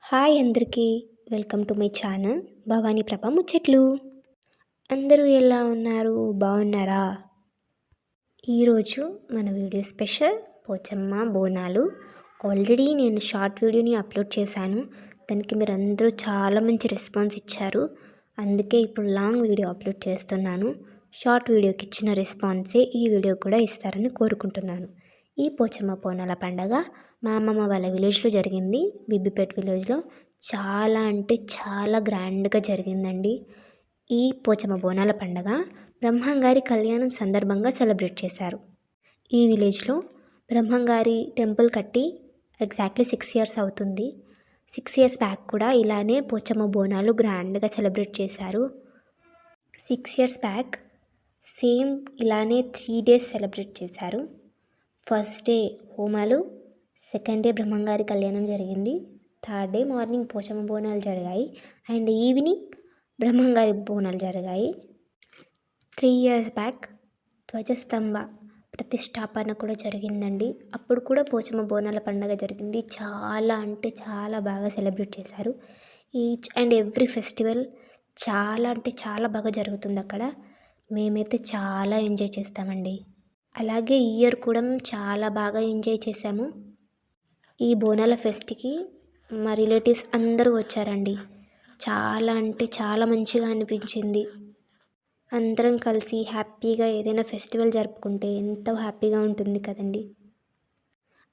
Hi అందరికీ, welcome to my channel Bhavani Prabha ముచ్చట్లు. అందరూ ఎలా ఉన్నారు? బాగున్నారా? ఈరోజు మన video special Pochamma Bonalu. Already నేను షార్ట్ వీడియోని అప్లోడ్ చేశాను. దానికి మీరు అందరూ చాలా మంచి రెస్పాన్స్ ఇచ్చారు. అందుకే ఇప్పుడు లాంగ్ వీడియో అప్లోడ్ చేస్తున్నాను. షార్ట్ వీడియోకి ఇచ్చిన రెస్పాన్సే ఈ వీడియో కూడా ఇస్తారని కోరుకుంటున్నాను. ఈ పోచమ్మ బోనాల పండగ మా అమ్మమ్మ వాళ్ళ విలేజ్లో జరిగింది, బిబ్బిపేట్ విలేజ్లో. చాలా అంటే చాలా గ్రాండ్గా జరిగిందండి. ఈ పోచమ్మ బోనాల పండగ బ్రహ్మంగారి కళ్యాణం సందర్భంగా సెలబ్రేట్ చేశారు. ఈ విలేజ్లో బ్రహ్మంగారి టెంపుల్ కట్టి ఎగ్జాక్ట్లీ 6 years అవుతుంది. 6 years బ్యాక్ కూడా ఇలానే పోచమ్మ బోనాలు గ్రాండ్గా సెలబ్రేట్ చేశారు. 6 years బ్యాక్ సేమ్ ఇలానే 3 days సెలబ్రేట్ చేశారు. ఫస్ట్ డే హోమాలు, సెకండ్ డే బ్రహ్మంగారి కళ్యాణం జరిగింది, third day morning Pochamma Bonalu జరిగాయి, అండ్ ఈవినింగ్ బ్రహ్మంగారి బోనాలు జరిగాయి. 3 years బ్యాక్ ధ్వజస్తంభ ప్రతిష్టాపన కూడా జరిగిందండి. అప్పుడు కూడా పోచమ్మ బోనాల పండుగ జరిగింది. చాలా అంటే చాలా బాగా సెలబ్రేట్ చేశారు. ఈచ్ అండ్ ఎవ్రీ ఫెస్టివల్ చాలా అంటే చాలా బాగా జరుగుతుంది అక్కడ. మేమైతే చాలా ఎంజాయ్ చేస్తామండి. అలాగే ఈ ఇయర్ కూడా మేము చాలా బాగా ఎంజాయ్ చేసాము. ఈ బోనాల ఫెస్ట్కి మా రిలేటివ్స్ అందరూ వచ్చారండి. చాలా అంటే చాలా మంచిగా అనిపించింది. అందరం కలిసి హ్యాపీగా ఏదైనా ఫెస్టివల్ జరుపుకుంటే ఎంతో హ్యాపీగా ఉంటుంది కదండి.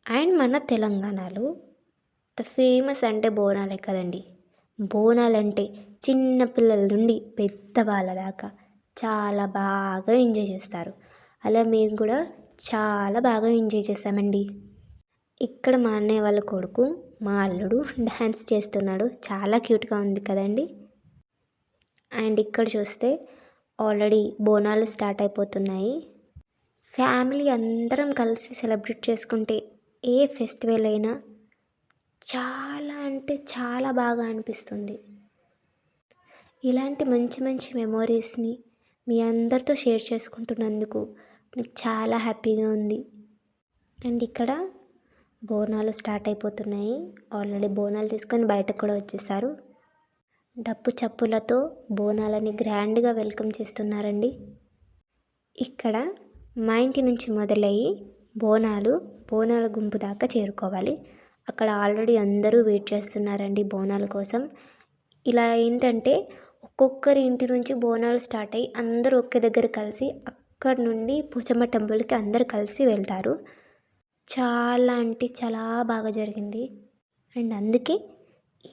అండ్ మన తెలంగాణలో ద ఫేమస్ అంటే బోనాలే కదండి. బోనాలంటే చిన్న పిల్లల నుండి పెద్దవాళ్ళ దాకా చాలా బాగా ఎంజాయ్ చేస్తారు. అలా మేము కూడా చాలా బాగా ఎంజాయ్ చేసామండి. ఇక్కడ మా అన్నయ్య వాళ్ళ కొడుకు, మా అల్లుడు డ్యాన్స్ చేస్తున్నాడు. చాలా క్యూట్గా ఉంది కదండి. అండ్ ఇక్కడ చూస్తే ఆల్రెడీ బోనాలు స్టార్ట్ అయిపోతున్నాయి. ఫ్యామిలీ అందరం కలిసి సెలబ్రేట్ చేసుకుంటే ఏ ఫెస్టివల్ అయినా చాలా అంటే చాలా బాగా అనిపిస్తుంది. ఇలాంటి మంచి మంచి మెమోరీస్ని మీ అందరితో షేర్ చేసుకుంటున్నందుకు నాకు చాలా హ్యాపీగా ఉంది. అండ్ ఇక్కడ బోనాలు స్టార్ట్ అయిపోతున్నాయి. ఆల్రెడీ బోనాలు తీసుకొని బయటకు కూడా వచ్చేసారు. డప్పు చప్పులతో బోనాలని గ్రాండ్గా వెల్కమ్ చేస్తున్నారండి. ఇక్కడ మా ఇంటి నుంచి మొదలయ్యి బోనాల గుంపు దాకా చేరుకోవాలి. అక్కడ ఆల్రెడీ అందరూ వెయిట్ చేస్తున్నారండి బోనాల కోసం. ఇలా ఏంటంటే ఒక్కొక్కరి ఇంటి నుంచి బోనాలు స్టార్ట్ అయ్యి అందరూ ఒకే దగ్గర కలిసి అక్కడ నుండి పోచమ్మ టెంపుల్కి అందరూ కలిసి వెళ్తారు. చాలా అంటే చాలా బాగా జరిగింది. అండ్ అందుకే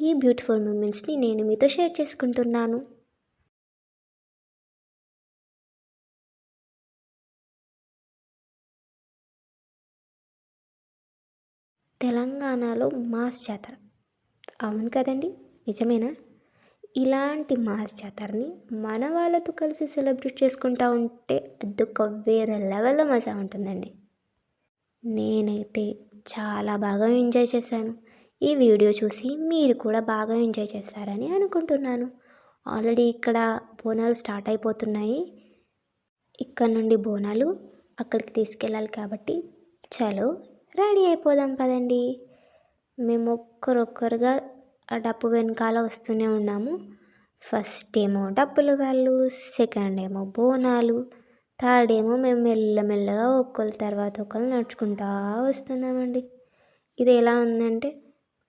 ఈ బ్యూటిఫుల్ మూమెంట్స్ని నేను మీతో షేర్ చేసుకుంటున్నాను. తెలంగాణలో మాస్ జాతర, అవును కదండి, నిజమేనా? ఇలాంటి మాస్ జాతరని మన వాళ్ళతో కలిసి సెలబ్రేట్ చేసుకుంటూ ఉంటే అదొక వేరే లెవెల్లో మజా ఉంటుందండి. నేనైతే చాలా బాగా ఎంజాయ్ చేశాను. ఈ వీడియో చూసి మీరు కూడా బాగా ఎంజాయ్ చేస్తారని అనుకుంటున్నాను. ఆల్రెడీ ఇక్కడ బోనాలు స్టార్ట్ అయిపోతున్నాయి. ఇక్కడ నుండి బోనాలు అక్కడికి తీసుకెళ్ళాలి కాబట్టి చలో రెడీ అయిపోదాం పదండి. మేము ఒక్కరొక్కరుగా ఆ డప్పు వెనకాల వస్తూనే ఉన్నాము. ఫస్ట్ ఏమో డప్పుల వాళ్ళు, సెకండ్ ఏమో బోనాలు, థర్డ్ ఏమో మేము మెల్లమెల్లగా ఒకళ్ళ తర్వాత ఒకళ్ళు నడుచుకుంటూ వస్తున్నామండి. ఇది ఎలా ఉందంటే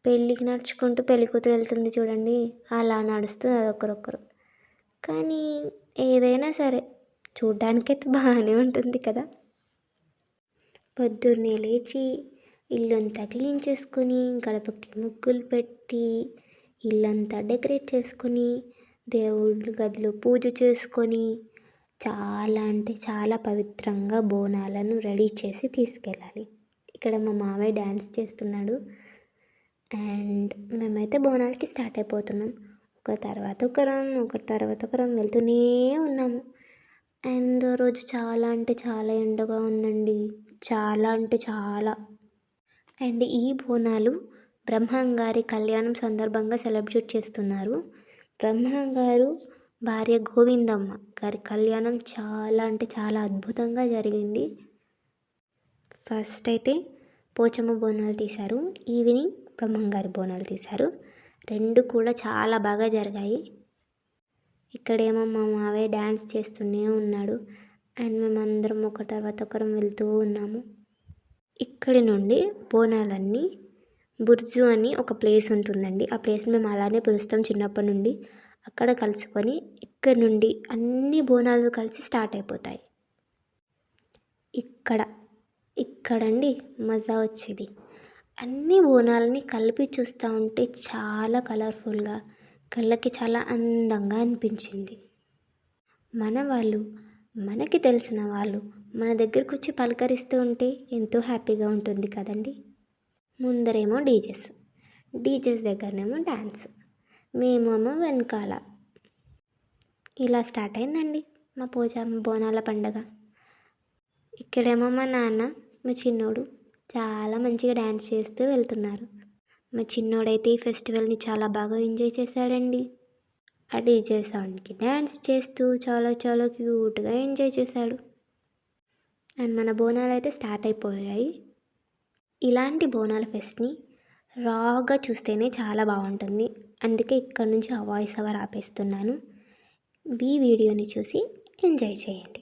పెళ్ళికి నడుచుకుంటూ పెళ్ళి కూతురు వెళ్తుంది చూడండి, అలా నడుస్తుంది ఒకరొకరు. కానీ ఏదైనా సరే చూడ్డానికైతే బాగానే ఉంటుంది కదా. పొద్దున్నే లేచి ఇల్లంతా క్లీన్ చేసుకొని, గడపకి ముగ్గులు పెట్టి, ఇల్లంతా డెకరేట్ చేసుకొని, దేవుళ్ళ గదిలో పూజ చేసుకొని, చాలా అంటే చాలా పవిత్రంగా బోనాలను రెడీ చేసి తీసుకెళ్ళాలి. ఇక్కడ మా మామయ్య డ్యాన్స్ చేస్తున్నాడు. అండ్ మేమైతే బోనాలకి స్టార్ట్ అయిపోతున్నాం. ఒకరి తర్వాత ఒకరం వెళ్తూనే ఉన్నాము. అండ్ రోజు చాలా అంటే చాలా ఎండగా ఉందండి, చాలా అంటే చాలా. అండ్ ఈ బోనాలు బ్రహ్మంగారి కళ్యాణం సందర్భంగా సెలబ్రేట్ చేస్తున్నారు. బ్రహ్మంగారు భార్య గోవిందమ్మ గారి కళ్యాణం చాలా అంటే చాలా అద్భుతంగా జరిగింది. ఫస్ట్ అయితే పోచమ్మ బోనాలు తీశారు, ఈవినింగ్ బ్రహ్మంగారి బోనాలు తీశారు. రెండు కూడా చాలా బాగా జరిగాయి. ఇక్కడేమో మా మావయ్య డ్యాన్స్ చేస్తూనే ఉన్నాడు అండ్ మేమందరం ఒకరి తర్వాత ఒకరం వెళ్తూ ఉన్నాము. ఇక్కడి నుండి బోనాలన్నీ బుర్జు అని ఒక ప్లేస్ ఉంటుందండి. ఆ ప్లేస్ని మేము అలానే పిలుస్తాం చిన్నప్పటి నుండి. అక్కడ కలుసుకొని ఇక్కడ నుండి అన్ని బోనాలు కలిసి స్టార్ట్ అయిపోతాయి. ఇక్కడండి మజా వచ్చేది. అన్ని బోనాలని కలిపి చూస్తూ ఉంటే చాలా కలర్ఫుల్గా, కళ్ళకి చాలా అందంగా అనిపించింది. మన వాళ్ళు, మనకి తెలిసిన వాళ్ళు మన దగ్గరకు వచ్చి పలకరిస్తూ ఉంటే ఎంతో హ్యాపీగా ఉంటుంది కదండి. ముందరేమో డీజెస్ దగ్గరనేమో డ్యాన్స్, మేమేమో వెనకాల. ఇలా స్టార్ట్ అయిందండి మా బోనాల పండగ. ఇక్కడేమో మా నాన్న, మా చిన్నోడు చాలా మంచిగా డ్యాన్స్ చేస్తూ వెళ్తున్నారు. మా చిన్నోడైతే ఈ ఫెస్టివల్ని చాలా బాగా ఎంజాయ్ చేశాడండి. ఆ డీజే సౌండ్కి డ్యాన్స్ చేస్తూ చాలా చాలా క్యూట్గా ఎంజాయ్ చేశాడు. అండ్ మన బోనాలు అయితే స్టార్ట్ అయిపోయాయి. ఇలాంటి బోనాల ఫెస్ట్ని రాగా చూస్తేనే చాలా బాగుంటుంది. అందుకే ఇక్కడ నుంచి ఆ వాయిస్ ఓవర్ ఆపేస్తున్నాను. ఈ వీడియోని చూసి ఎంజాయ్ చేయండి.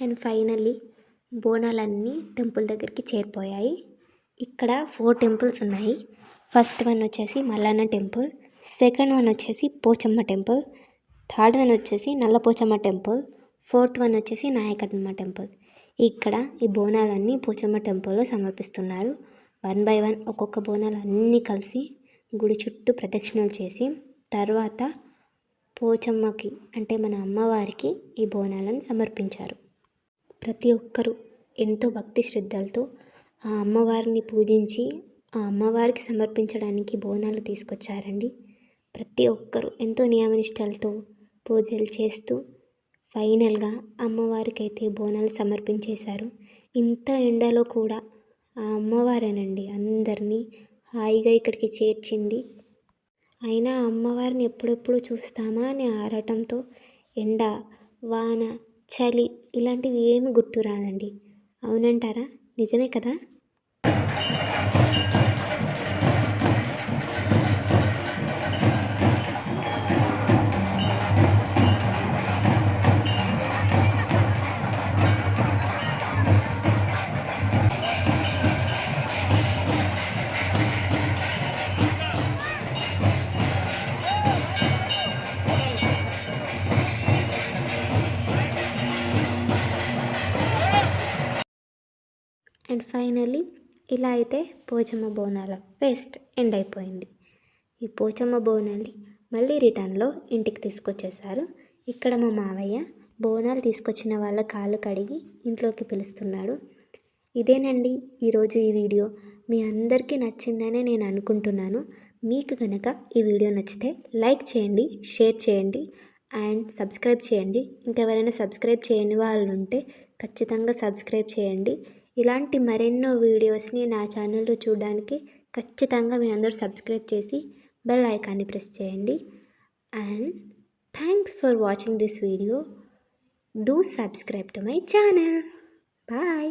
అండ్ ఫైనల్లీ బోనాలన్నీ టెంపుల్ దగ్గరికి చేరిపోయాయి. ఇక్కడ 4 టెంపుల్స్ ఉన్నాయి. ఫస్ట్ వన్ వచ్చేసి మల్లన్న టెంపుల్, సెకండ్ వన్ వచ్చేసి పోచమ్మ టెంపుల్, థర్డ్ వన్ వచ్చేసి నల్లపోచమ్మ టెంపుల్, ఫోర్త్ వన్ వచ్చేసి నాయకమ్మ టెంపుల్. ఇక్కడ ఈ బోనాలన్నీ పోచమ్మ టెంపుల్లో సమర్పిస్తున్నారు. 1 బై 1 ఒక్కొక్క బోనాలు అన్నీ కలిసి గుడి చుట్టూ ప్రదక్షిణలు చేసి తర్వాత పోచమ్మకి అంటే మన అమ్మవారికి ఈ బోనాలను సమర్పించారు. ప్రతి ఒక్కరూ ఎంతో భక్తి శ్రద్ధలతో ఆ అమ్మవారిని పూజించి ఆ అమ్మవారికి సమర్పించడానికి బోనాలు తీసుకొచ్చారండి. ప్రతి ఒక్కరూ ఎంతో నియమనిష్టలతో పూజలు చేస్తూ ఫైనల్గా అమ్మవారికి అయితే బోనాలు సమర్పించేశారు. ఇంత ఎండలో కూడా ఆ అమ్మవారేనండి అందరినీ హాయిగా ఇక్కడికి చేర్చింది. అయినా అమ్మవారిని ఎప్పుడెప్పుడు చూస్తామా అని ఆరాటంతో ఎండ, వాన, చలి ఇలాంటివి ఏమి గుర్తు రాదండి. అవునంటారా? నిజమే కదా. అండ్ ఫైనల్లీ ఇలా అయితే పోచమ్మ బోనాల ఫెస్ట్ ఎండ్ అయిపోయింది. ఈ పోచమ్మ బోనాల్ని మళ్ళీ రిటర్న్లో ఇంటికి తీసుకొచ్చేసారు. ఇక్కడ మా మావయ్య బోనాలు తీసుకొచ్చిన వాళ్ళ కాళ్ళు కడిగి ఇంట్లోకి పిలుస్తున్నాడు. ఇదేనండి ఈరోజు ఈ వీడియో. మీ అందరికీ నచ్చిందనే నేను అనుకుంటున్నాను. మీకు కనుక ఈ వీడియో నచ్చితే లైక్ చేయండి, షేర్ చేయండి అండ్ సబ్స్క్రైబ్ చేయండి. ఇంకెవరైనా సబ్స్క్రైబ్ చేయని వాళ్ళు ఉంటే ఖచ్చితంగా సబ్స్క్రైబ్ చేయండి. ఇలాంటి మరెన్నో వీడియోస్ని నా ఛానల్లో చూడడానికి ఖచ్చితంగా మీ అందరూ సబ్స్క్రైబ్ చేసి బెల్ ఐకాన్ని ప్రెస్ చేయండి. And thanks for watching this video. Do subscribe to my channel. Bye.